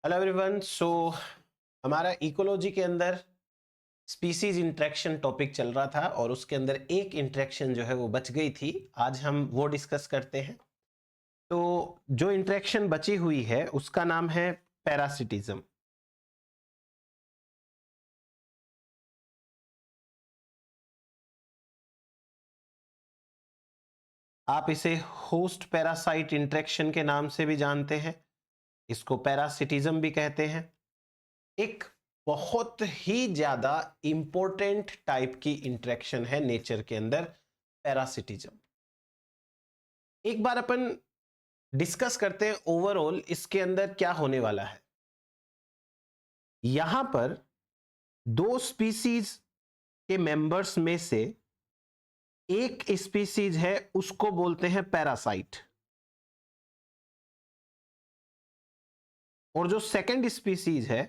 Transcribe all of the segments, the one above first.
Hello everyone. हमारा ecology के अंदर स्पीसीज इंटरेक्शन टॉपिक चल रहा था और उसके अंदर एक इंटरेक्शन जो है वो बच गई थी। आज हम वो डिस्कस करते हैं। तो जो इंटरेक्शन बची हुई है उसका नाम है पैरासिटिज्म। आप इसे होस्ट पैरासाइट इंटरेक्शन के नाम से भी जानते हैं, इसको पैरासिटिज्म भी कहते हैं। एक बहुत ही ज्यादा इंपॉर्टेंट टाइप की इंटरेक्शन है नेचर के अंदर पैरासिटिज्म। एक बार अपन डिस्कस करते हैं ओवरऑल इसके अंदर क्या होने वाला है। यहां पर दो स्पीसीज के मेंबर्स में से एक स्पीसीज है, उसको बोलते हैं पैरासाइट, और जो सेकंड स्पीसीज है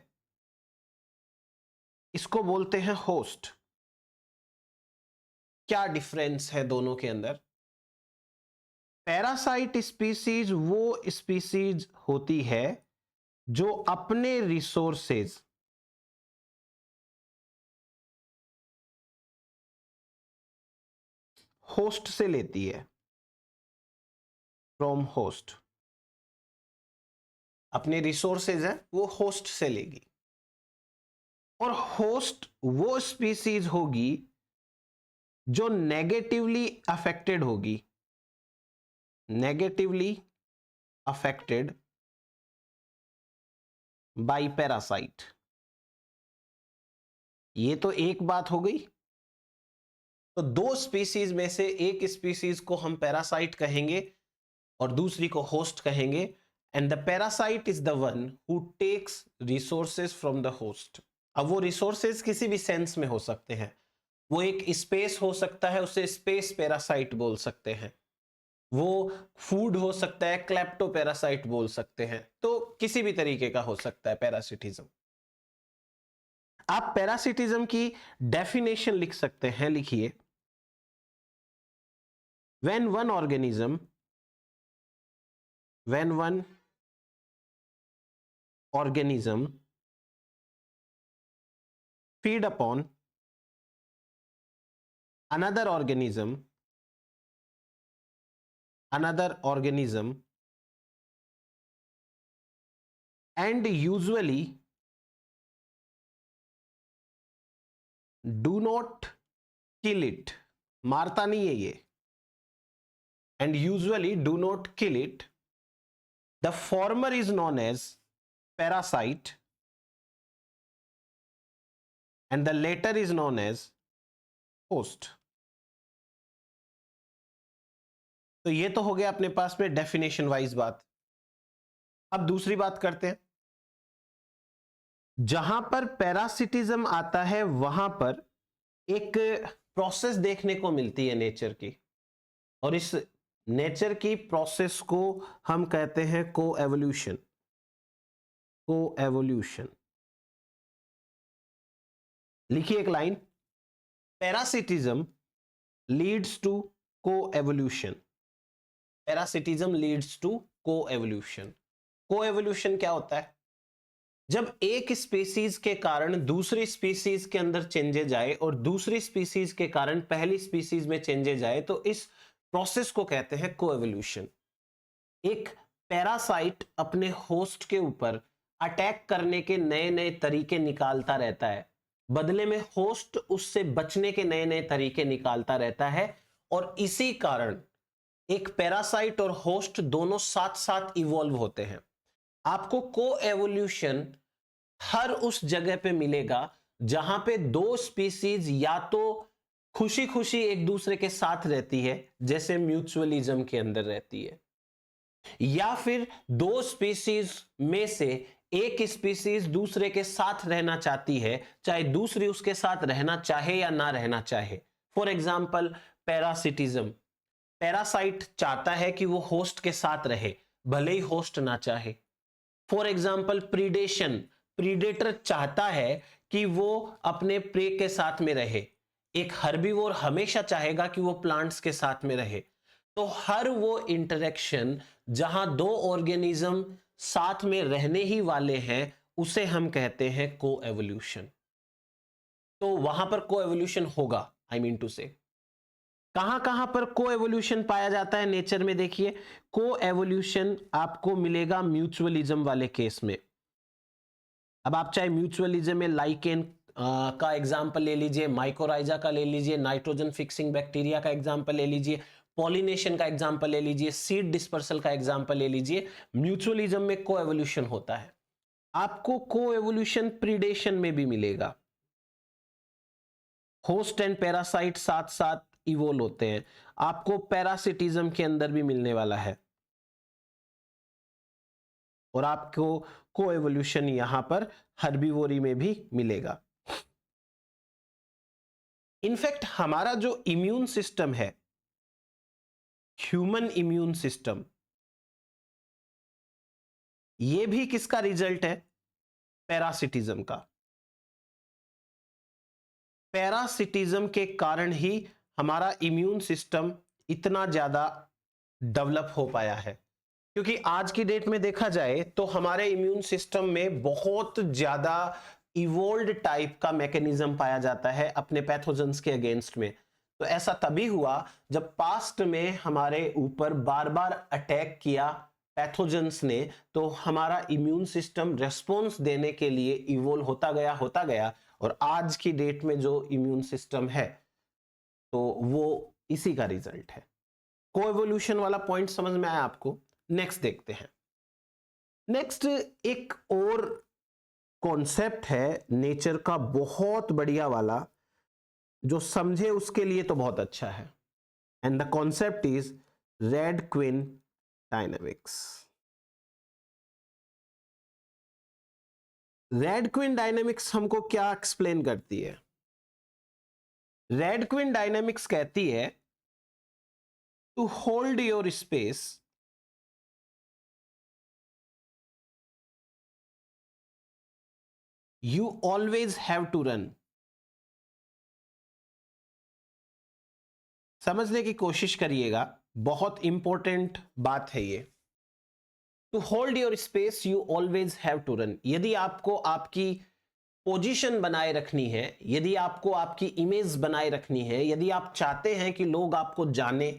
इसको बोलते हैं होस्ट। क्या डिफरेंस है दोनों के अंदर? पैरासाइट स्पीसीज वो स्पीसीज होती है जो अपने रिसोर्सेज होस्ट से लेती है, फ्रॉम होस्ट। अपने रिसोर्सेज है वो होस्ट से लेगी, और होस्ट वो स्पीसीज होगी जो नेगेटिवली अफेक्टेड होगी, नेगेटिवली अफेक्टेड बाय पैरासाइट। ये तो एक बात हो गई। तो दो स्पीसीज में से एक स्पीसीज को हम पैरासाइट कहेंगे और दूसरी को होस्ट कहेंगे, and the parasite is the one who takes resources from the host. अब वो रिसोर्सेज किसी भी सेंस में हो सकते हैं, वो एक स्पेस हो सकता है, उसे स्पेस पैरासाइट बोल सकते हैं, वो फूड हो सकता है, क्लेप्टो पैरासाइट बोल सकते हैं, तो किसी भी तरीके का हो सकता है पैरासिटिज्म। आप पैरासिटिज्म की डेफिनेशन लिख सकते हैं, लिखिए। when one organism feed upon another organism and usually do not kill it, मारता नहीं है ये, and usually do not kill it, the former is known as parasite and the later is known as host। तो ये तो हो गया अपने पास में डेफिनेशन वाइज बात। अब दूसरी बात करते हैं। जहां पर पैरासिटिज्म आता है वहां पर एक प्रोसेस देखने को मिलती है नेचर की, और इस नेचर की प्रोसेस को हम कहते हैं कोएवोल्यूशन। कोएवोल्यूशन लिखिए एक line, parasitism leads to coevolution. Parasitism leads to coevolution. Coevolution क्या होता है? जब एक स्पीसीज के कारण दूसरी स्पीसीज के अंदर चेंजेज आए और दूसरी स्पीसीज के कारण पहली स्पीसीज में चेंजेज आए, तो इस प्रोसेस को कहते हैं कोएवोल्यूशन। एक पैरासाइट अपने होस्ट के ऊपर अटैक करने के नए नए तरीके निकालता रहता है, बदले में होस्ट उससे बचने के नए नए तरीके निकालता रहता है, और इसी कारण एक पैरासाइट और होस्ट दोनों साथ साथ इवॉल्व होते हैं। आपको कोएवोल्यूशन हर उस जगह पे मिलेगा जहां पे दो स्पीसीज या तो खुशी खुशी एक दूसरे के साथ रहती है, जैसे म्यूचुअलिज्म के अंदर रहती है, या फिर दो स्पीसीज में से एक स्पीसीज दूसरे के साथ रहना चाहती है, चाहे दूसरी उसके साथ रहना चाहे या ना रहना चाहे। फॉर एग्जाम्पल पैरासिटिज्म, पैरासाइट चाहता है कि वो होस्ट के साथ रहे भले ही होस्ट ना चाहे। फॉर एग्जाम्पल प्रीडेशन, प्रीडेटर चाहता है कि वो अपने प्रे के साथ में रहे। एक हर्बीवोर हमेशा चाहेगा कि वो प्लांट्स के साथ में रहे। तो हर वो इंटरेक्शन जहां दो ऑर्गेनिज्म साथ में रहने ही वाले हैं उसे हम कहते हैं को एवोल्यूशन। तो वहां पर को एवोल्यूशन होगा, आई मीन टू से। कहां कहां पर को एवोल्यूशन पाया जाता है नेचर में? देखिए, को एवोल्यूशन आपको मिलेगा म्यूचुअलिज्म वाले केस में। अब आप चाहे म्यूचुअलिज्म में लाइकेन का एग्जांपल ले लीजिए, माइकोराइजा का ले लीजिए, नाइट्रोजन फिक्सिंग बैक्टीरिया का एग्जांपल ले लीजिए, पॉलिनेशन का एग्जांपल ले लीजिए, सीड डिस्पर्सल का एग्जांपल ले लीजिए, म्यूचुअलिज्म में को एवोल्यूशन होता है। आपको को एवोल्यूशन प्रीडेशन में भी मिलेगा। होस्ट एंड पैरासाइट साथ साथ इवोल्व होते हैं, आपको पैरासिटिज्म के अंदर भी मिलने वाला है, और आपको को एवोल्यूशन यहां पर हर्बीवोरी में भी मिलेगा। इनफैक्ट हमारा जो इम्यून सिस्टम है, ह्यूमन इम्यून सिस्टम, यह भी किसका रिजल्ट है? पैरासिटिज्म का। पैरासिटिज्म के कारण ही हमारा इम्यून सिस्टम इतना ज्यादा डेवलप हो पाया है, क्योंकि आज की डेट में देखा जाए तो हमारे इम्यून सिस्टम में बहुत ज्यादा इवोल्व्ड टाइप का मैकेनिज्म पाया जाता है अपने पैथोजेंस के अगेंस्ट में। तो ऐसा तभी हुआ जब पास्ट में हमारे ऊपर बार बार अटैक किया पैथोजेंस ने, तो हमारा इम्यून सिस्टम रेस्पॉन्स देने के लिए इवोल्व होता गया, और आज की डेट में जो इम्यून सिस्टम है तो वो इसी का रिजल्ट है। कोएवोल्यूशन वाला पॉइंट समझ में आया आपको? नेक्स्ट देखते हैं। नेक्स्ट एक और कॉन्सेप्ट है नेचर का बहुत बढ़िया वाला, जो समझे उसके लिए तो बहुत अच्छा है, and the concept is red queen dynamics. Red queen dynamics हमको क्या एक्सप्लेन करती है? रेड क्विन डायनेमिक्स कहती है to hold your space you always have to run। समझने की कोशिश करिएगा, बहुत इंपॉर्टेंट बात है ये। To hold your space you always have to run. यदि आपको आपकी पोजीशन बनाए रखनी है, यदि आपको आपकी इमेज बनाए रखनी है, यदि आप चाहते हैं कि लोग आपको जाने,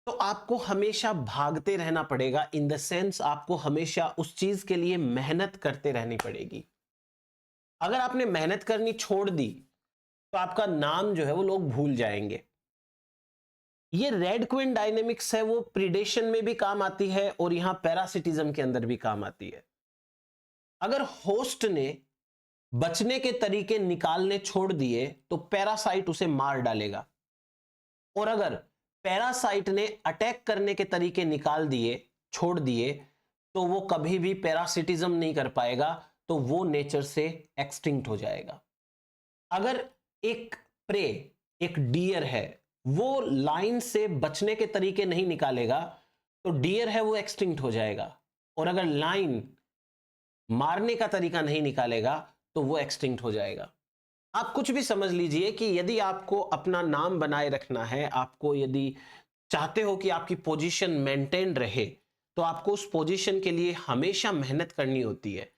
तो आपको हमेशा भागते रहना पड़ेगा। इन द सेंस आपको हमेशा उस चीज के लिए मेहनत करते रहनी पड़ेगी। अगर आपने मेहनत करनी छोड़ दी तो आपका नाम जो है वो लोग भूल जाएंगे। ये रेड क्विन डायनेमिक्स है, वो प्रीडेशन में भी काम आती है और यहां पैरासिटिज्म के अंदर भी काम आती है। अगर होस्ट ने बचने के तरीके निकालने छोड़ दिए तो पैरासाइट उसे मार डालेगा, और अगर पैरासाइट ने अटैक करने के तरीके निकाल दिए, छोड़ दिए, तो वो कभी भी पैरासिटिज्म नहीं कर पाएगा, तो वो नेचर से एक्सटिंक्ट हो जाएगा। अगर एक प्रे, एक डियर है, वो लाइन से बचने के तरीके नहीं निकालेगा, तो डियर है वो एक्सटिंक्ट हो जाएगा, और अगर लाइन मारने का तरीका नहीं निकालेगा तो वो एक्सटिंक्ट हो जाएगा। आप कुछ भी समझ लीजिए कि यदि आपको अपना नाम बनाए रखना है, आपको यदि चाहते हो कि आपकी पोजीशन मेंटेन रहे, तो आपको उस पोजीशन के लिए हमेशा मेहनत करनी होती है।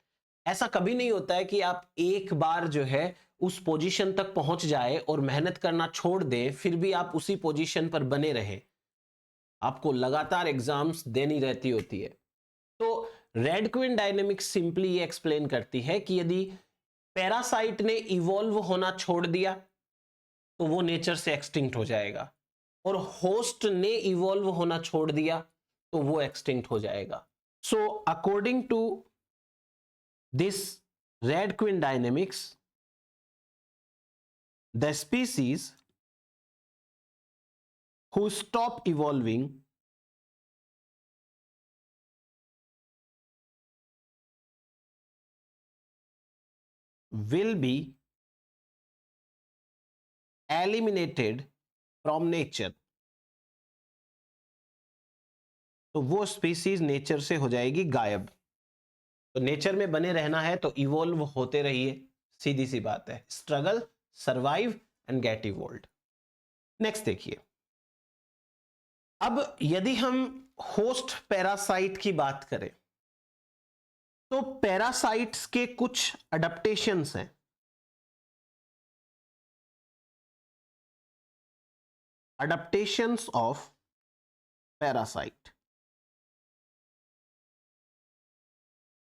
ऐसा कभी नहीं होता है कि आप एक बार जो है उस पोजीशन तक पहुंच जाए और मेहनत करना छोड़ दें, फिर भी आप उसी पोजीशन पर बने रहें। आपको लगातार एग्जाम्स देनी रहती होती है। तो रेड क्विन डायनेमिक्स सिंपली ये एक्सप्लेन करती है कि यदि पैरासाइट ने इवॉल्व होना छोड़ दिया तो वो नेचर से एक्सटिंक्ट हो जाएगा, और होस्ट ने इवॉल्व होना छोड़ दिया तो वो एक्सटिंक्ट हो जाएगा। So according to this red queen dynamics, the species who stop evolving will be eliminated from nature। तो वो स्पीसीज नेचर से हो जाएगी गायब। तो नेचर में बने रहना है तो इवॉल्व होते रहिए, सीधी सी बात है। Struggle, survive and get evolved. Next देखिए, अब यदि हम होस्ट पैरासाइट की बात करें, तो पैरासाइट्स के कुछ अडेप्टेशंस हैं। अडेप्टेशंस ऑफ पैरासाइट,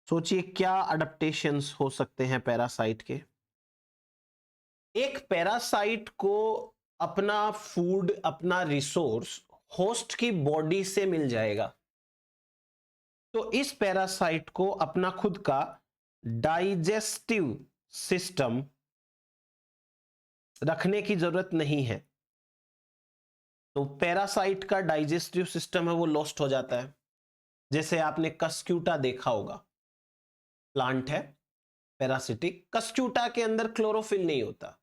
सोचिए क्या अडेप्टेशंस हो सकते हैं पैरासाइट के। एक पैरासाइट को अपना फूड, अपना रिसोर्स होस्ट की बॉडी से मिल जाएगा, तो इस पैरासाइट को अपना खुद का डाइजेस्टिव सिस्टम रखने की जरूरत नहीं है। तो पैरासाइट का डाइजेस्टिव सिस्टम है वो लॉस्ट हो जाता है। जैसे आपने कस्क्यूटा देखा होगा, प्लांट है पैरासिटिक, कस्क्यूटा के अंदर क्लोरोफिल नहीं होता,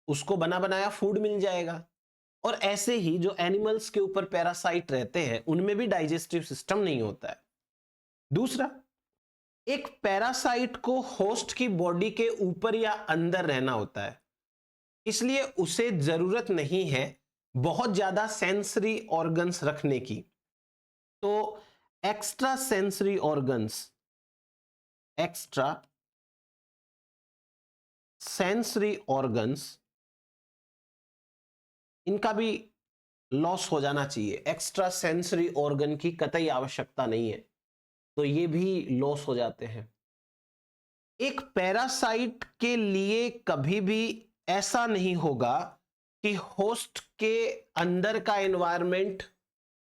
उसको बना बनाया फूड मिल जाएगा। और ऐसे ही जो एनिमल्स के ऊपर पैरासाइट रहते हैं उनमें भी डाइजेस्टिव सिस्टम नहीं होता है। दूसरा, एक पैरासाइट को होस्ट की बॉडी के ऊपर या अंदर रहना होता है, इसलिए उसे जरूरत नहीं है बहुत ज्यादा सेंसरी ऑर्गन्स रखने की। तो extra sensory organs, extra sensory organs, इनका भी लॉस हो जाना चाहिए। एक्स्ट्रा सेंसरी ऑर्गन की कतई आवश्यकता नहीं है, तो ये भी लॉस हो जाते हैं। एक पैरासाइट के लिए कभी भी ऐसा नहीं होगा कि होस्ट के अंदर का एनवायरनमेंट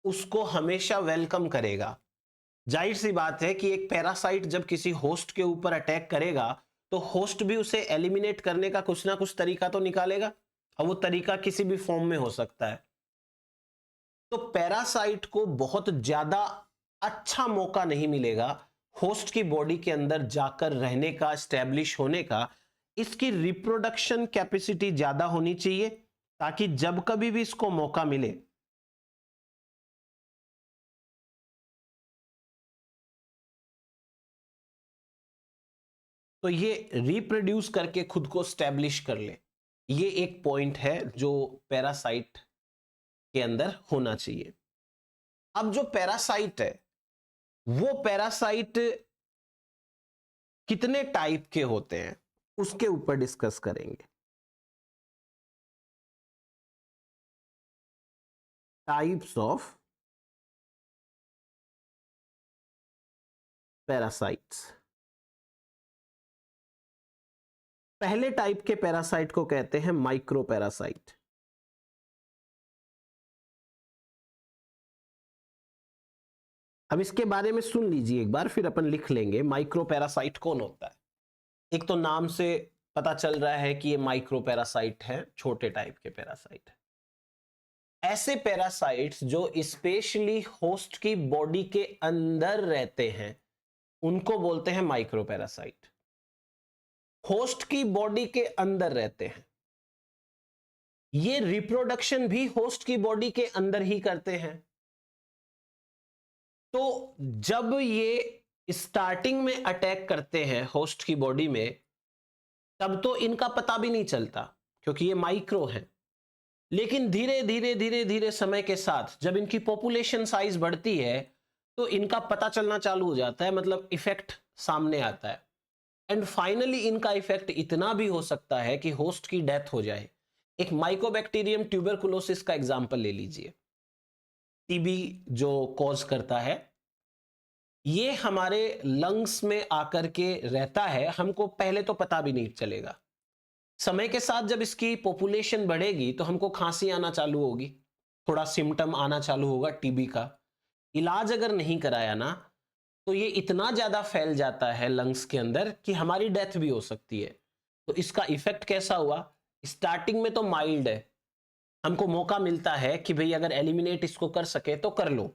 उसको हमेशा वेलकम करेगा। जाहिर सी बात है कि एक पैरासाइट जब किसी होस्ट के ऊपर अटैक करेगा तो होस्ट भी उसे एलिमिनेट करने का कुछ ना कुछ तरीका तो निकालेगा, और वो तरीका किसी भी फॉर्म में हो सकता है। तो पैरासाइट को बहुत ज्यादा अच्छा मौका नहीं मिलेगा होस्ट की बॉडी के अंदर जाकर रहने का, स्टैब्लिश होने का। इसकी रिप्रोडक्शन कैपेसिटी ज्यादा होनी चाहिए ताकि जब कभी भी इसको मौका मिले तो ये रिप्रोड्यूस करके खुद को स्टैब्लिश कर ले। ये एक पॉइंट है जो पैरासाइट के अंदर होना चाहिए। अब जो पैरासाइट है वो पैरासाइट कितने टाइप के होते हैं उसके ऊपर डिस्कस करेंगे। Types of parasites. पहले टाइप के पैरासाइट को कहते हैं माइक्रो पैरासाइट। अब इसके बारे में सुन लीजिए एक बार, फिर अपन लिख लेंगे माइक्रो पैरासाइट कौन होता है। एक तो नाम से पता चल रहा है कि ये माइक्रो पैरासाइट है, छोटे टाइप के पैरासाइट है। ऐसे पैरासाइट्स जो स्पेशली होस्ट की बॉडी के अंदर रहते हैं उनको बोलते हैं माइक्रो पैरासाइट। होस्ट की बॉडी के अंदर रहते हैं, ये रिप्रोडक्शन भी होस्ट की बॉडी के अंदर ही करते हैं। तो जब ये स्टार्टिंग में अटैक करते हैं होस्ट की बॉडी में तब तो इनका पता भी नहीं चलता क्योंकि ये माइक्रो है। लेकिन धीरे धीरे धीरे धीरे समय के साथ जब इनकी पॉपुलेशन साइज बढ़ती है तो इनका पता चलना चालू हो जाता है, मतलब इफेक्ट सामने आता है। एंड फाइनली इनका इफेक्ट इतना भी हो सकता है कि होस्ट की डेथ हो जाए। एक माइकोबैक्टीरियम ट्यूबरकुलोसिस का एग्जांपल ले लीजिए, टीबी जो कॉज करता है, ये हमारे लंग्स में आकर के रहता है, हमको पहले तो पता भी नहीं चलेगा। समय के साथ जब इसकी पॉपुलेशन बढ़ेगी तो हमको खांसी आना चालू होगी, थोड़ा सिम्टम आना चालू होगा टीबी का। इलाज अगर नहीं कराया ना तो ये इतना ज्यादा फैल जाता है लंग्स के अंदर कि हमारी डेथ भी हो सकती है। तो इसका इफेक्ट कैसा हुआ, स्टार्टिंग में तो माइल्ड है, हमको मौका मिलता है कि भाई अगर एलिमिनेट इसको कर सके तो कर लो,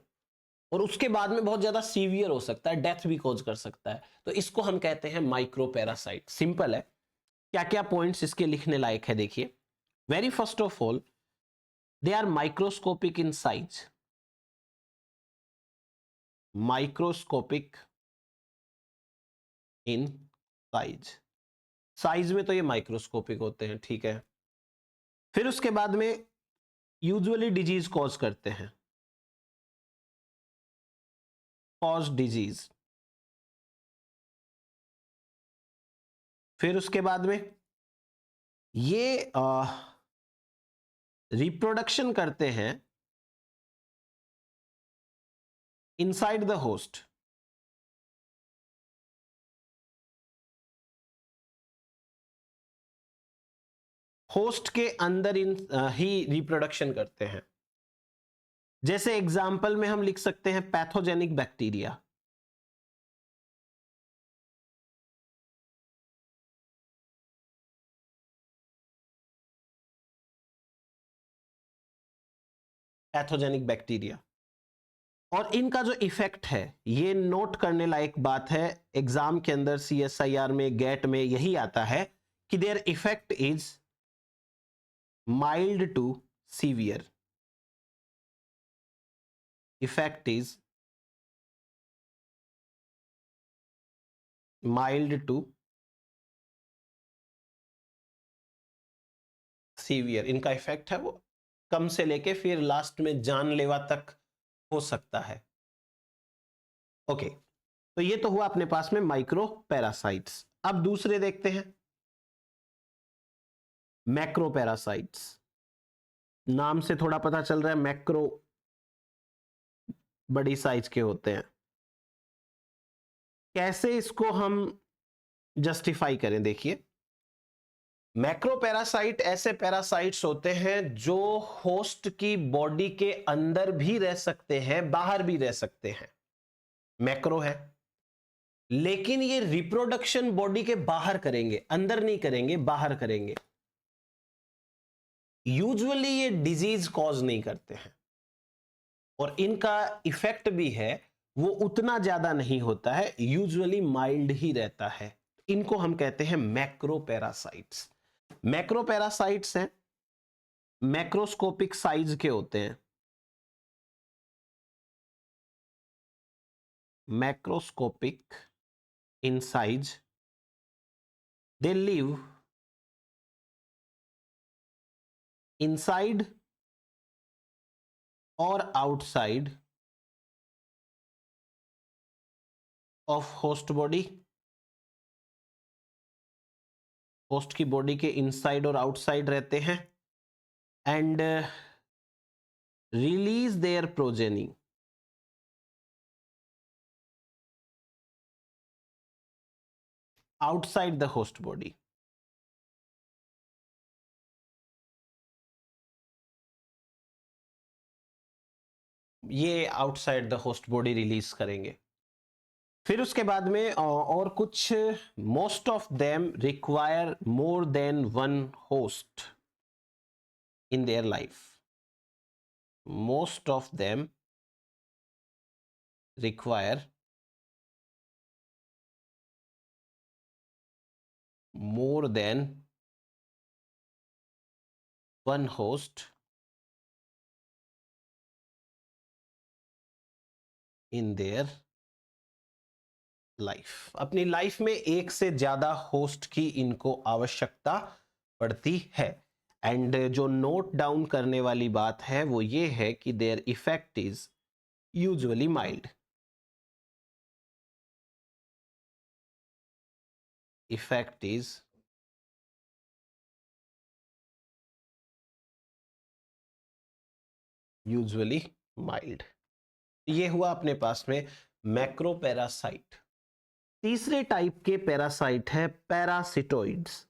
और उसके बाद में बहुत ज्यादा सीवियर हो सकता है, डेथ भी कॉज कर सकता है। तो इसको हम कहते हैं माइक्रो पैरासाइट। सिंपल है। क्या क्या पॉइंट्स इसके लिखने लायक है देखिए। Very first of all, they are microscopic in size. Microscopic in size, size में तो ये माइक्रोस्कोपिक होते हैं, ठीक है। फिर उसके बाद में यूजुअली डिजीज कॉज करते हैं, कॉज डिजीज। फिर उसके बाद में ये रिप्रोडक्शन करते हैं इनसाइड द होस्ट। होस्ट के अंदर ही रिप्रोडक्शन करते हैं। जैसे एग्जाम्पल में हम लिख सकते हैं पैथोजेनिक बैक्टीरिया। पैथोजेनिक बैक्टीरिया, और इनका जो इफेक्ट है ये नोट करने लायक बात है। एग्जाम के अंदर CSIR में, गेट में यही आता है कि their effect is mild to severe. Effect is mild to severe. इनका इफेक्ट है वो कम से लेके फिर लास्ट में जानलेवा तक हो सकता है। ओके, तो ये तो हुआ अपने पास में माइक्रो पैरासाइट्स। अब दूसरे देखते हैं मैक्रो पैरासाइट्स। नाम से थोड़ा पता चल रहा है मैक्रो बड़ी साइज के होते हैं। कैसे इसको हम जस्टिफाई करें? देखिए, मैक्रो पैरासाइट ऐसे पैरासाइट्स होते हैं जो होस्ट की बॉडी के अंदर भी रह सकते हैं, बाहर भी रह सकते हैं। मैक्रो है, लेकिन ये रिप्रोडक्शन बॉडी के बाहर करेंगे, अंदर नहीं करेंगे, बाहर करेंगे। यूजुअली ये डिजीज कॉज नहीं करते हैं, और इनका इफेक्ट भी है वो उतना ज्यादा नहीं होता है, यूजुअली माइल्ड ही रहता है। इनको हम कहते हैं मैक्रो पैरासाइट्स। मैक्रो पैरासाइट्स हैं, मैक्रोस्कोपिक साइज के होते हैं। Macroscopic in size, they live inside और outside of host body. Host की बॉडी के इनसाइड और आउटसाइड रहते हैं, and release their progeny outside the host body. ये outside the host body release करेंगे। फिर उसके बाद में और कुछ, most of them require more than one host in their life. Most of them require more than one host in their life. अपनी life में एक से ज्यादा होस्ट की इनको आवश्यकता पड़ती है। एंड जो नोट डाउन करने वाली बात है वो ये है कि their effect is usually mild. Effect is usually mild. ये हुआ अपने पास में मैक्रो पैरासाइट। तीसरे टाइप के पैरासाइट है पैरासिटोइड्स।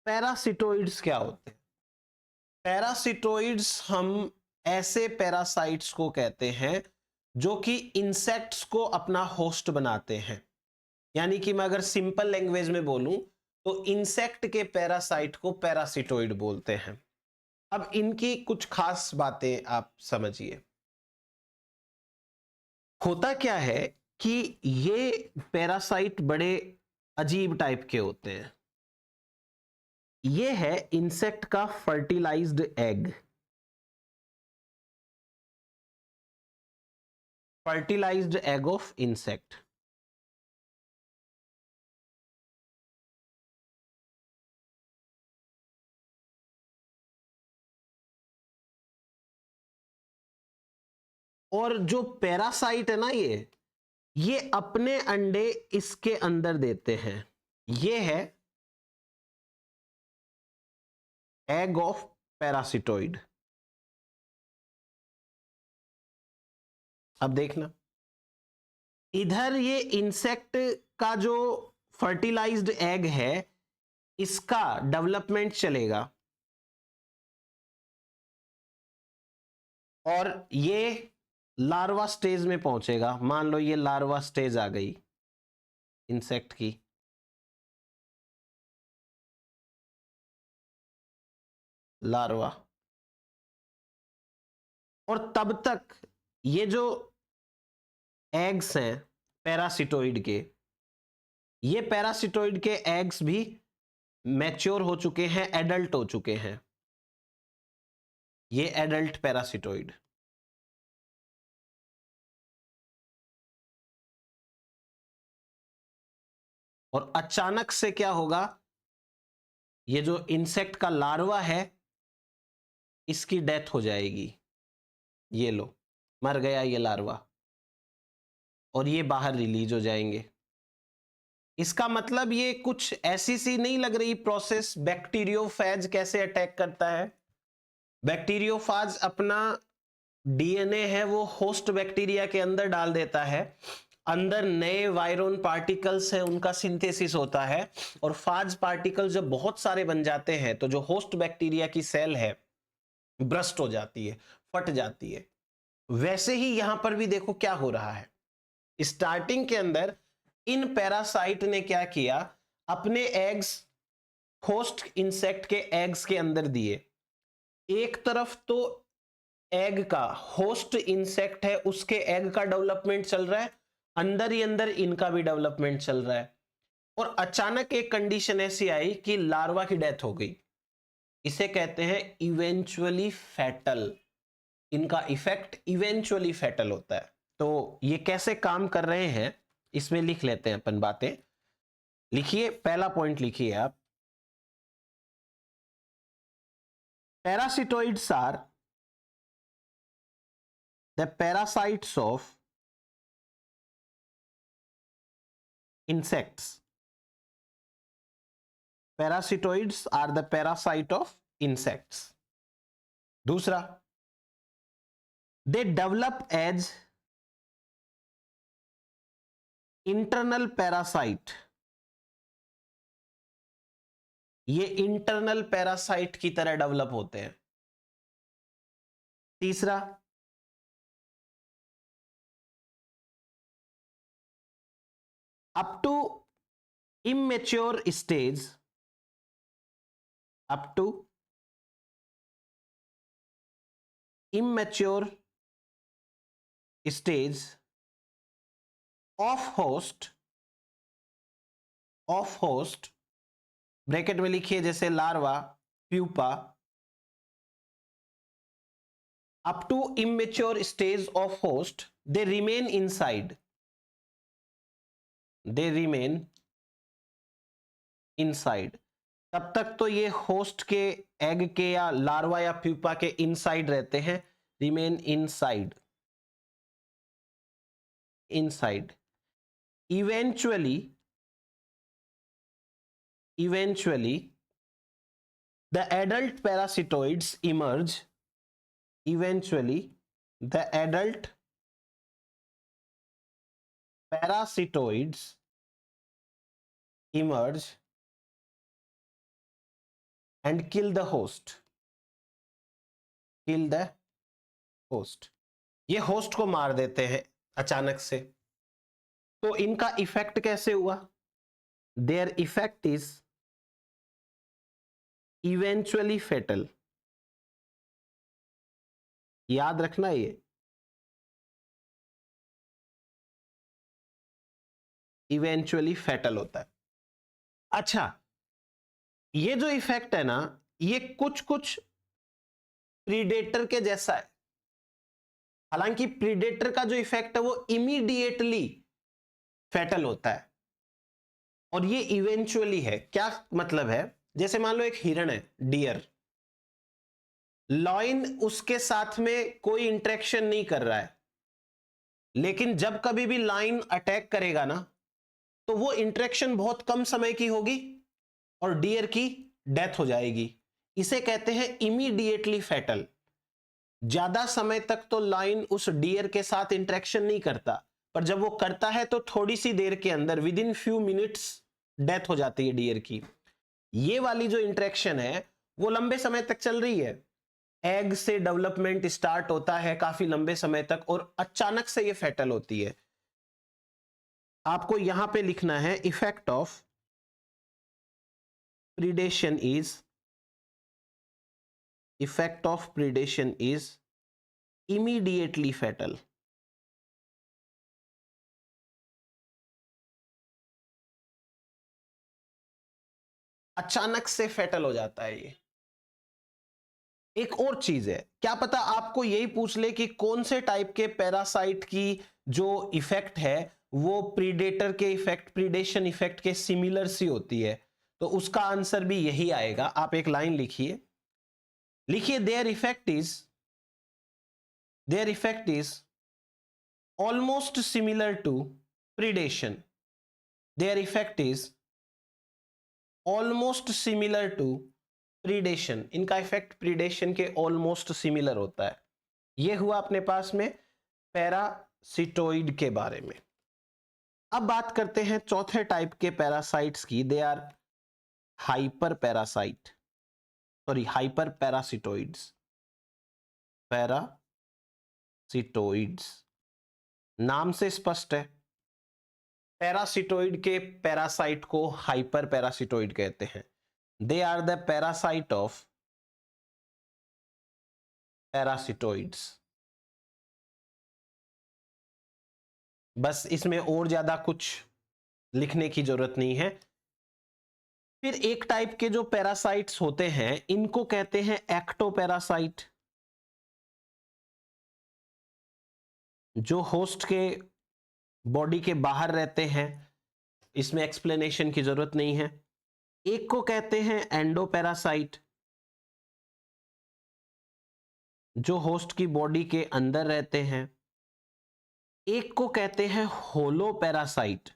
पैरासिटोइड्स क्या होते हैं? पैरासिटोइड्स हम ऐसे पैरासाइट्स को कहते हैं जो कि इंसेक्ट्स को अपना होस्ट बनाते हैं। यानी कि मैं अगर सिंपल लैंग्वेज में बोलूं तो इंसेक्ट के पैरासाइट को पैरासिटोइड बोलते हैं। अब इनकी कुछ खास बातें आप समझिए। होता क्या है कि ये पैरासाइट बड़े अजीब टाइप के होते हैं। ये है इंसेक्ट का fertilised egg. Fertilised egg of insect. और जो पैरासाइट है ना, ये अपने अंडे इसके अंदर देते हैं। ये है एग ऑफ पैरासिटोइड। अब देखना, इधर ये इंसेक्ट का जो फर्टिलाइज्ड एग है, इसका डेवलपमेंट चलेगा, और ये लार्वा स्टेज में पहुंचेगा। मान लो ये लार्वा स्टेज आ गई इंसेक्ट की, लार्वा, और तब तक ये जो एग्स हैं पैरासिटोइड के, ये पैरासिटोइड के एग्स भी मैच्योर हो चुके हैं, एडल्ट हो चुके हैं, ये एडल्ट पैरासिटोइड। और अचानक से क्या होगा, ये जो इंसेक्ट का लार्वा है इसकी डेथ हो जाएगी। ये लो, मर गया ये लार्वा, और ये बाहर रिलीज हो जाएंगे। इसका मतलब ये कुछ ऐसी सी नहीं लग रही प्रोसेस। बैक्टीरियोफेज कैसे अटैक करता है? बैक्टीरियोफेज अपना डीएनए है वो होस्ट बैक्टीरिया के अंदर डाल देता है, अंदर नए वायरन पार्टिकल्स है उनका सिंथेसिस होता है, और फाज पार्टिकल जब बहुत सारे बन जाते हैं तो जो होस्ट बैक्टीरिया की सेल है ब्रस्ट हो जाती है, फट जाती है। वैसे ही यहां पर भी देखो क्या हो रहा है। स्टार्टिंग के अंदर इन पैरासाइट ने क्या किया, अपने एग्स होस्ट इंसेक्ट के एग्स के अंदर दिए। एक तरफ तो एग का होस्ट इंसेक्ट है उसके एग का डेवलपमेंट चल रहा है, अंदर ही अंदर इनका भी डेवलपमेंट चल रहा है, और अचानक एक कंडीशन ऐसी आई कि लार्वा की डेथ हो गई। इसे कहते हैं इवेंचुअली फैटल। इनका इफेक्ट इवेंचुअली फैटल होता है। तो ये कैसे काम कर रहे हैं इसमें लिख लेते हैं अपन बातें। लिखिए, पहला पॉइंट लिखिए आप, parasitoids are the parasites of insects. Parasitoids are the parasite of insects. दूसरा, they develop as internal parasite. ये इंटरनल पैरासाइट की तरह डेवलप होते हैं। तीसरा, up to immature stage, up to immature stage of host bracket में लिखिए जैसे larva, pupa, up to immature stage of host they remain inside, they remain inside। तब तक तो ये होस्ट के एग के या लार्वा या प्यूपा के इनसाइड रहते हैं, remain inside, inside. eventually the adult parasitoids emerge, eventually the adult parasitoids emerge and kill the host, kill the host। ये होस्ट को मार देते हैं अचानक से। तो इनका इफेक्ट कैसे हुआ? their effect is eventually fatal। याद रखना, ये इवेंचुअली फैटल होता है। अच्छा, ये जो इफेक्ट है ना, ये कुछ कुछ प्रीडेटर के जैसा है। हालांकि प्रीडेटर का जो इफेक्ट है वो इमीडिएटली फैटल होता है, और ये इवेंचुअली है। क्या मतलब है? जैसे मान लो एक हिरण है, डियर, लॉइन उसके साथ में कोई इंटरेक्शन नहीं कर रहा है, लेकिन जब कभी भी लाइन अटैक करेगा ना, तो वो इंटरेक्शन बहुत कम समय की होगी और डियर की डेथ हो जाएगी। इसे कहते हैं इमीडिएटली फैटल। ज्यादा समय तक तो लाइन उस डियर के साथ इंटरेक्शन नहीं करता, पर जब वो करता है तो थोड़ी सी देर के अंदर, with in few minutes, death हो जाती है डियर की। ये वाली जो इंटरेक्शन है वो लंबे समय तक चल रही है। एग से डेवलपमेंट स्टार्ट होता है काफी लंबे समय तक, और अचानक से ये फैटल होती है। आपको यहां पे लिखना है effect of predation is immediately fatal. अचानक से फैटल हो जाता है ये। एक और चीज है, क्या पता आपको यही पूछ ले कि कौन से टाइप के पैरासाइट की जो इफेक्ट है वो प्रीडेटर के इफेक्ट, प्रीडेशन इफेक्ट के सिमिलर सी होती है, तो उसका आंसर भी यही आएगा। आप एक लाइन लिखिए, their effect is almost similar to predation. Their effect is almost similar to predation. इनका इफेक्ट प्रीडेशन के ऑलमोस्ट सिमिलर होता है। यह हुआ अपने पास में पैरासिटोइड के बारे में। अब बात करते हैं चौथे टाइप के पैरासाइट्स की। They are hyper पैरासिटोइड्स। पैरासिटोइड्स नाम से स्पष्ट है, पैरासिटोइड के पैरासाइट को हाइपर पैरासिटोइड कहते हैं। They are the parasite of parasitoids. बस इसमें और ज्यादा कुछ लिखने की जरूरत नहीं है। फिर एक टाइप के जो पैरासाइट्स होते हैं इनको कहते हैं एक्टोपैरासाइट, जो होस्ट के बॉडी के बाहर रहते हैं। इसमें एक्सप्लेनेशन की जरूरत नहीं है। एक को कहते हैं एंडोपैरासाइट, जो होस्ट की बॉडी के अंदर रहते हैं। एक को कहते हैं होलोपैरासाइट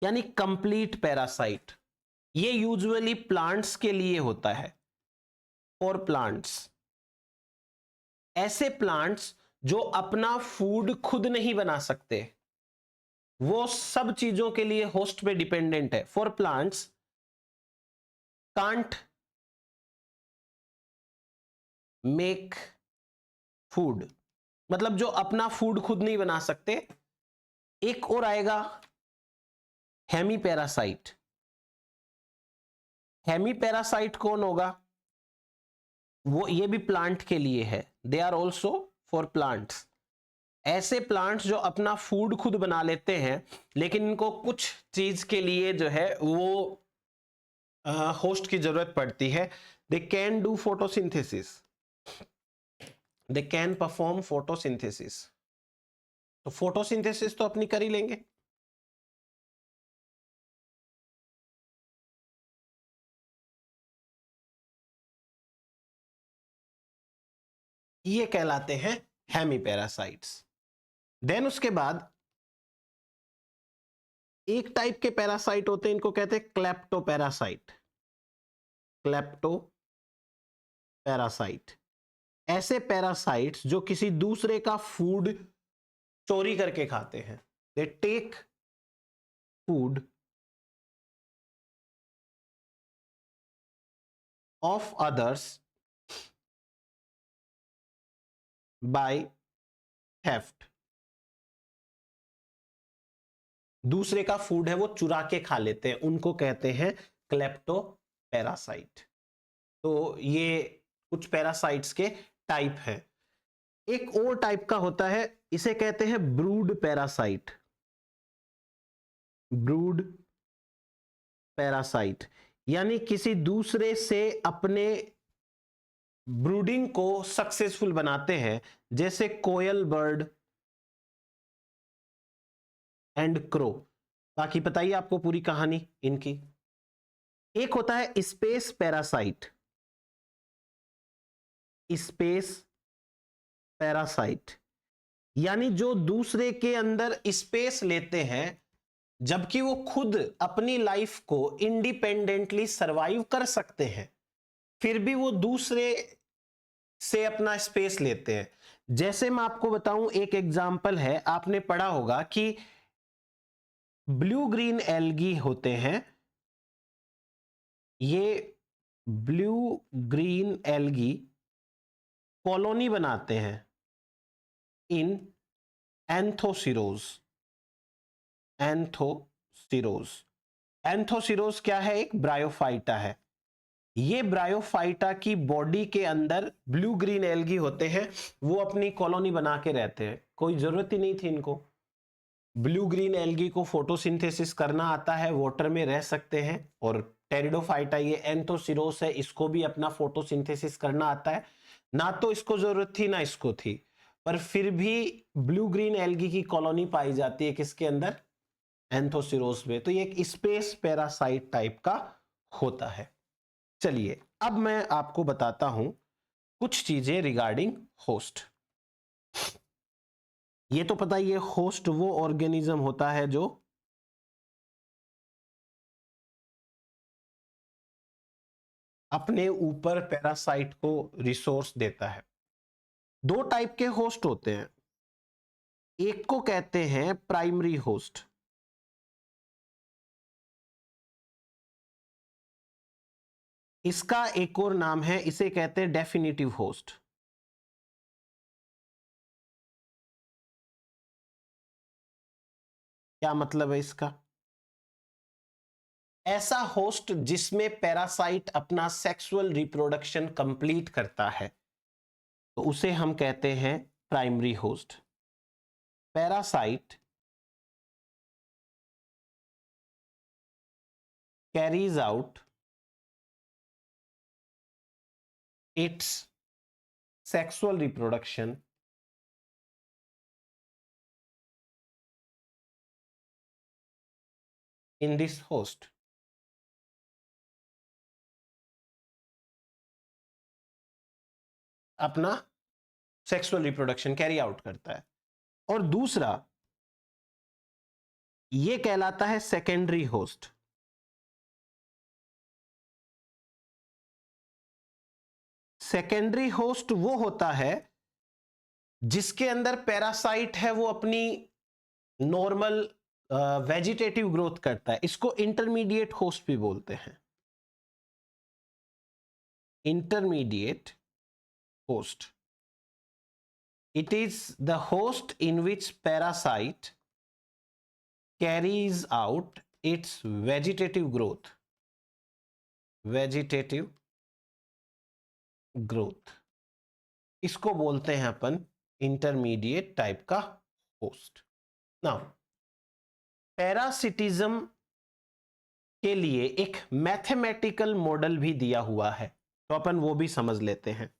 यानी कंप्लीट पैरासाइट। ये यूजुअली प्लांट्स के लिए होता है। फॉर प्लांट्स, ऐसे प्लांट्स जो अपना फूड खुद नहीं बना सकते, वो सब चीजों के लिए होस्ट पे डिपेंडेंट है। For plants can't make food, मतलब जो अपना फूड खुद नहीं बना सकते। एक और आएगा हेमीपैरासाइट। हेमीपैरासाइट कौन होगा? वो ये भी प्लांट के लिए है। They are also for plants. ऐसे प्लांट्स जो अपना फूड खुद बना लेते हैं, लेकिन इनको कुछ चीज के लिए जो है वो होस्ट की जरूरत पड़ती है। They can do photosynthesis, they can perform photosynthesis. तो फोटोसिंथेसिस तो अपनी कर ही लेंगे। ये कहलाते हैं हेमीपैरासाइट्स। देन उसके बाद एक टाइप के पैरासाइट होते हैं, इनको कहते हैं क्लेप्टोपैरासाइट। क्लेप्टोपैरासाइट ऐसे पैरासाइट्स जो किसी दूसरे का फूड चोरी करके खाते हैं। They take food of others by theft. दूसरे का फूड है वो चुरा के खा लेते हैं, उनको कहते हैं क्लेप्टोपैरासाइट। तो ये कुछ पैरासाइट्स के टाइप हैं। एक और टाइप का होता है, इसे कहते हैं ब्रूड पैरासाइट। ब्रूड पैरासाइट यानी किसी दूसरे से अपने ब्रूडिंग को सक्सेसफुल बनाते हैं, जैसे कोयल बर्ड एंड क्रो। बाकी बताइए आपको पूरी कहानी इनकी। एक होता है स्पेस पैरासाइट। स्पेस पैरासाइट, यानी जो दूसरे के अंदर स्पेस लेते हैं जबकि वो खुद अपनी लाइफ को इंडिपेंडेंटली सरवाइव कर सकते हैं, फिर भी वो दूसरे से अपना स्पेस लेते हैं। जैसे मैं आपको बताऊं, एक एग्जांपल है, आपने पढ़ा होगा कि ब्लू ग्रीन एल्गी होते हैं, ये ब्लू ग्रीन एल्गी कॉलोनी बनाते हैं इन एंथोसिरोज। एंथोसिरोज, एंथोसिरोज क्या है? एक ब्रायोफाइटा है। ये ब्रायोफाइटा की बॉडी के अंदर ब्लू ग्रीन एल्गी होते हैं, वो अपनी कॉलोनी बना के रहते हैं, कोई जरूरत ही नहीं थी इनको। ब्लू ग्रीन एल्गी को फोटोसिंथेसिस करना आता है, वाटर में रह सकते हैं। और टेरिडोफाइटा, ये एंथोसिरोस है, इसको भी अपना फोटोसिंथेसिस करना आता है। ना तो इसको जरूरत थी ना इसको थी, पर फिर भी ब्लू ग्रीन एल्गी की कॉलोनी पाई जाती है किसके अंदर? एंथोसिरोस में। तो ये एक स्पेस पैरासाइट टाइप का होता है। चलिए अब मैं आपको बताता हूं कुछ चीजें रिगार्डिंग होस्ट। ये तो पता ही है, होस्ट वो ऑर्गेनिज्म होता है जो अपने ऊपर पैरासाइट को रिसोर्स देता है। दो टाइप के होस्ट होते हैं, एक को कहते हैं प्राइमरी होस्ट, इसका एक और नाम है, इसे कहते हैं डेफिनेटिव होस्ट। क्या मतलब है इसका? ऐसा होस्ट जिसमें पैरासाइट अपना सेक्सुअल रिप्रोडक्शन कंप्लीट करता है, तो उसे हम कहते हैं primary host. Parasite carries out it's sexual reproduction in this host। अपना सेक्सुअल रिप्रोडक्शन कैरी आउट करता है। और दूसरा ये कहलाता है सेकेंडरी होस्ट। सेकेंडरी होस्ट वो होता है जिसके अंदर पैरासाइट है, वो अपनी नॉर्मल वेजिटेटिव ग्रोथ करता है, इसको इंटरमीडिएट होस्ट भी बोलते हैं। Intermediate host, it is the host in which parasite carries out its vegetative growth। vegetative growth, इसको बोलते हैं अपन इंटरमीडिएट टाइप का होस्ट। नाउ पैरासिटिज्म के लिए एक मैथमेटिकल मॉडल भी दिया हुआ है, तो अपन वो भी समझ लेते हैं।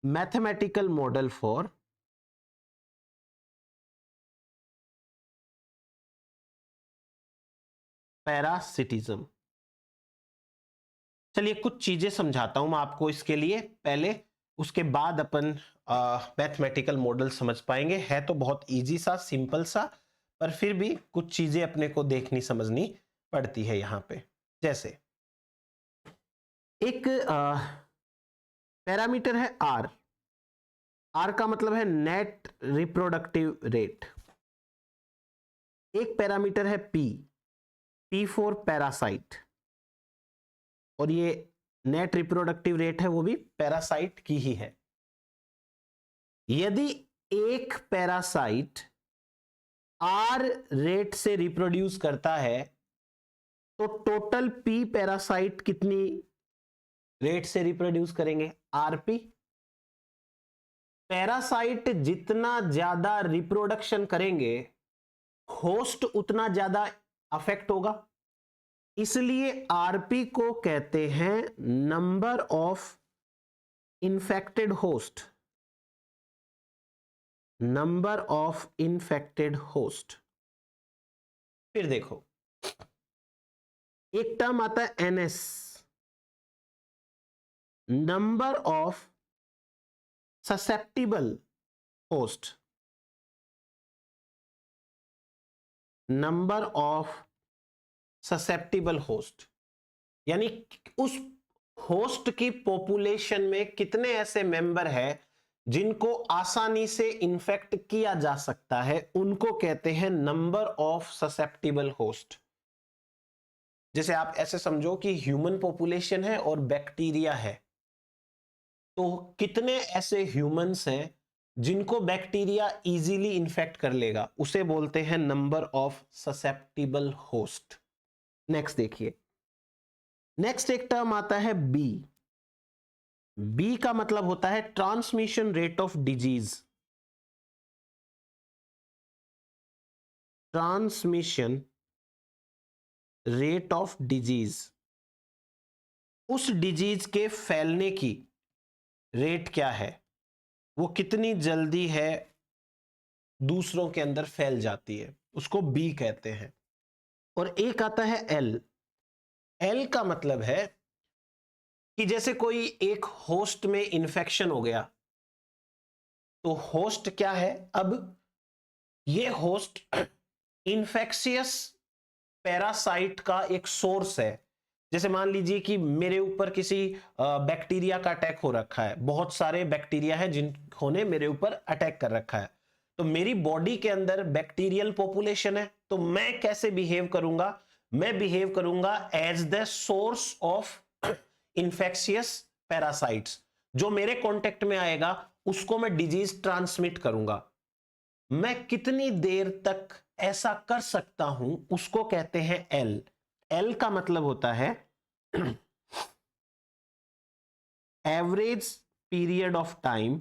Mathematical model for parasitism. चलिए कुछ चीजें समझाता हूं मैं आपको इसके लिए पहले, उसके बाद अपन मैथमेटिकल मॉडल समझ पाएंगे। है तो बहुत इजी सा, सिंपल सा, पर फिर भी कुछ चीजें अपने को देखनी समझनी पड़ती है यहां पे। जैसे एक पैरामीटर है आर। आर का मतलब है नेट रिप्रोडक्टिव रेट। एक पैरामीटर है पी, पी फॉर पैरासाइट, और ये नेट रिप्रोडक्टिव रेट है, वो भी पैरासाइट की ही है। यदि एक पैरासाइट आर रेट से रिप्रोड्यूस करता है, तो टोटल पी पैरासाइट कितनी रेट से रिप्रोड्यूस करेंगे? आरपी। पैरासाइट जितना ज्यादा रिप्रोडक्शन करेंगे, होस्ट उतना ज्यादा अफेक्ट होगा, इसलिए आरपी को कहते हैं number of infected host. Number of infected host. फिर देखो, एक टर्म आता है NS, number of susceptible host, number of susceptible host, यानी उस होस्ट की पॉपुलेशन में कितने ऐसे मेंबर हैं जिनको आसानी से इन्फेक्ट किया जा सकता है, उनको कहते हैं नंबर ऑफ ससेप्टिबल होस्ट। जैसे आप ऐसे समझो कि ह्यूमन पॉपुलेशन है और बैक्टीरिया है, तो कितने ऐसे ह्यूमंस हैं जिनको बैक्टीरिया इजीली इन्फेक्ट कर लेगा, उसे बोलते हैं number of susceptible host. Next देखिए, नेक्स्ट एक टर्म आता है बी। बी का मतलब होता है transmission rate of disease, transmission rate of disease, उस डिजीज के फैलने की रेट क्या है, वो कितनी जल्दी है दूसरों के अंदर फैल जाती है, उसको बी कहते हैं। और एक आता है एल। एल का मतलब है कि जैसे कोई एक होस्ट में इंफेक्शन हो गया, तो होस्ट क्या है, अब ये होस्ट इंफेक्शियस पैरासाइट का एक सोर्स है। जैसे मान लीजिए कि मेरे ऊपर किसी बैक्टीरिया का अटैक हो रखा है, बहुत सारे बैक्टीरिया है जिन्होंने मेरे ऊपर अटैक कर रखा है, तो मेरी बॉडी के अंदर बैक्टीरियल पॉपुलेशन है, तो मैं कैसे बिहेव करूंगा, मैं बिहेव करूंगा as the source of infectious parasites. जो मेरे कांटेक्ट में आएगा उसको मैं डिजीज ट्रांसमिट करूंगा। मैं कितनी देर तक ऐसा कर सकता हूं उसको कहते हैं एल। एल का मतलब होता है average period of time,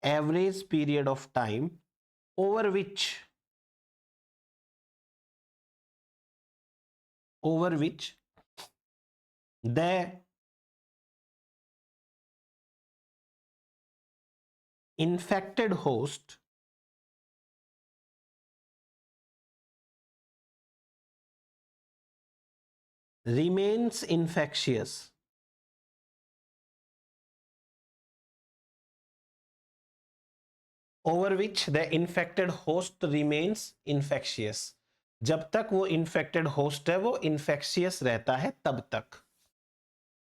average period of time over which the infected host remains infectious, over which the infected host remains infectious। जब तक वो infected host है वो infectious रहता है तब तक।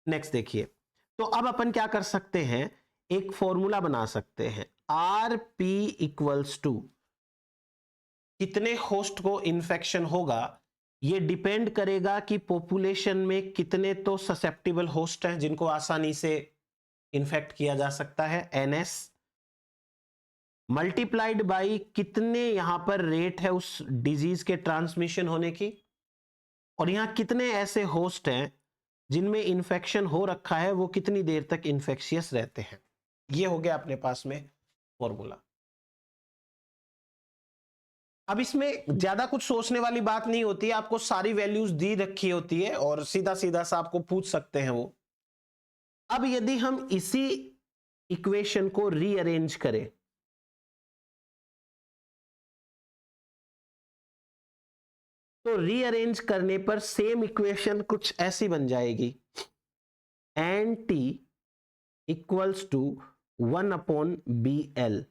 नेक्स्ट देखिए, तो अब अपन क्या कर सकते हैं, एक फॉर्मूला बना सकते हैं, आर पी इक्वल्स टू कितने होस्ट को इंफेक्शन होगा, ये डिपेंड करेगा कि पॉपुलेशन में कितने तो ससेप्टिबल होस्ट हैं जिनको आसानी से इन्फेक्ट किया जा सकता है, एनएस, मल्टीप्लाइड बाई कितने यहां पर रेट है उस डिजीज के ट्रांसमिशन होने की, और यहां कितने ऐसे होस्ट हैं जिनमें इंफेक्शन हो रखा है, वो कितनी देर तक इंफेक्शियस रहते हैं। ये हो गया अपने पास में फॉर्मूला। अब इसमें ज्यादा कुछ सोचने वाली बात नहीं होती है, आपको सारी वैल्यूज दी रखी होती है और सीधा सीधा सा आपको पूछ सकते हैं वो। अब यदि हम इसी इक्वेशन को रीअरेंज करें, तो रीअरेंज करने पर सेम इक्वेशन कुछ ऐसी बन जाएगी, N T equals to 1/bl।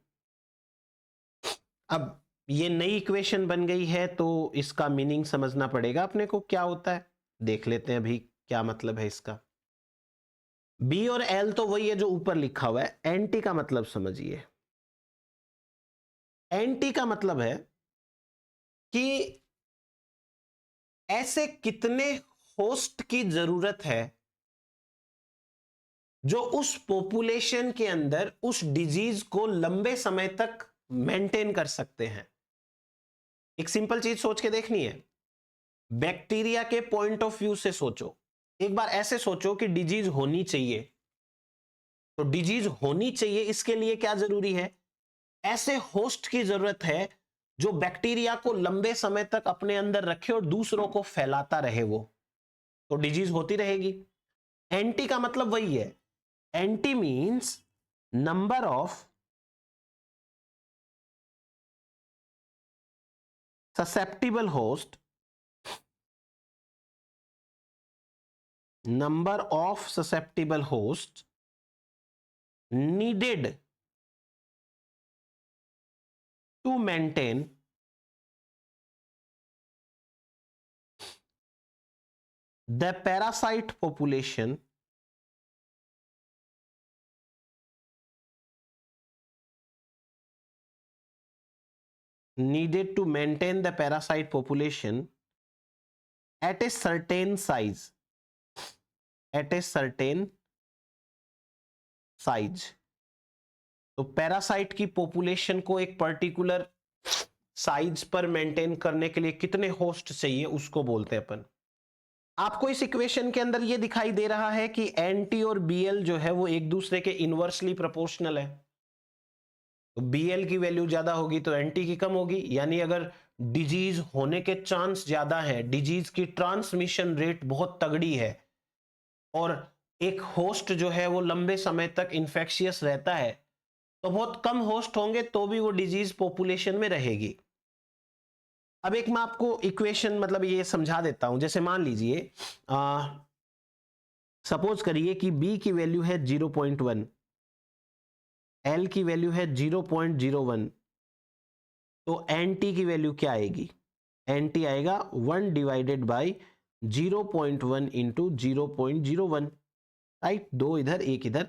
अब ये नई इक्वेशन बन गई है तो इसका मीनिंग समझना पड़ेगा अपने को, क्या होता है देख लेते हैं अभी क्या मतलब है इसका। बी और एल तो वही है जो ऊपर लिखा हुआ है, एंटी का मतलब समझिए। एंटी का मतलब है कि ऐसे कितने होस्ट की जरूरत है जो उस पॉपुलेशन के अंदर उस डिजीज को लंबे समय तक मेंटेन कर सकते हैं। एक सिंपल चीज सोच के देखनी है, बैक्टीरिया के पॉइंट ऑफ व्यू से सोचो, एक बार ऐसे सोचो कि डिजीज होनी चाहिए, तो डिजीज होनी चाहिए इसके लिए क्या जरूरी है, ऐसे होस्ट की जरूरत है जो बैक्टीरिया को लंबे समय तक अपने अंदर रखे और दूसरों को फैलाता रहे, वो तो डिजीज होती रहेगी। एंटी का मतलब वही है, anti means number of susceptible host, number of susceptible hosts needed to maintain the parasite population needed to maintain the parasite population at a certain size, at a certain size. तो parasite की population को एक particular size पर maintain करने के लिए कितने host चाहिए उसको बोलते हैं अपन। आपको इस इक्वेशन के अंदर ये दिखाई दे रहा है कि एनटी और बीएल जो है वो एक दूसरे के इनवर्सली प्रोपोर्शनल है। तो बीएल की वैल्यू ज्यादा होगी तो एनटी की कम होगी, यानी अगर डिजीज होने के चांस ज्यादा है, डिजीज की ट्रांसमिशन रेट बहुत तगड़ी है और एक होस्ट जो है वो लंबे समय तक इंफेक्शियस रहता है, तो बहुत कम होस्ट होंगे तो भी वो डिजीज पॉपुलेशन में रहेगी। अब एक मैं आपको इक्वेशन मतलब ये समझा देता हूं। जैसे मान लीजिए सपोज करिए कि बी की वैल्यू है 0.1, एल की वैल्यू है 0.01, तो एन टी की वैल्यू क्या आएगी? एन टी आएगा 1 डिवाइडेड बाई 0.1 इंटू 0.01, राइट, दो इधर एक इधर,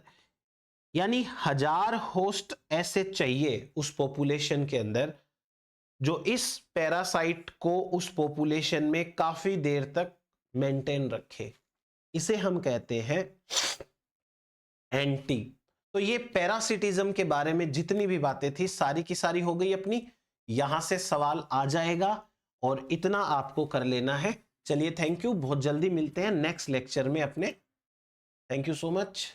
यानी 1000 होस्ट ऐसे चाहिए उस पॉपुलेशन के अंदर जो इस पैरासाइट को उस पॉपुलेशन में काफी देर तक मेंटेन रखे। इसे हम कहते हैं एंटी। तो ये पैरासिटिज्म के बारे में जितनी भी बातें थी सारी की सारी हो गई अपनी। यहां से सवाल आ जाएगा और इतना आपको कर लेना है। चलिए थैंक यू, बहुत जल्दी मिलते हैं नेक्स्ट लेक्चर में अपने। Thank you so much.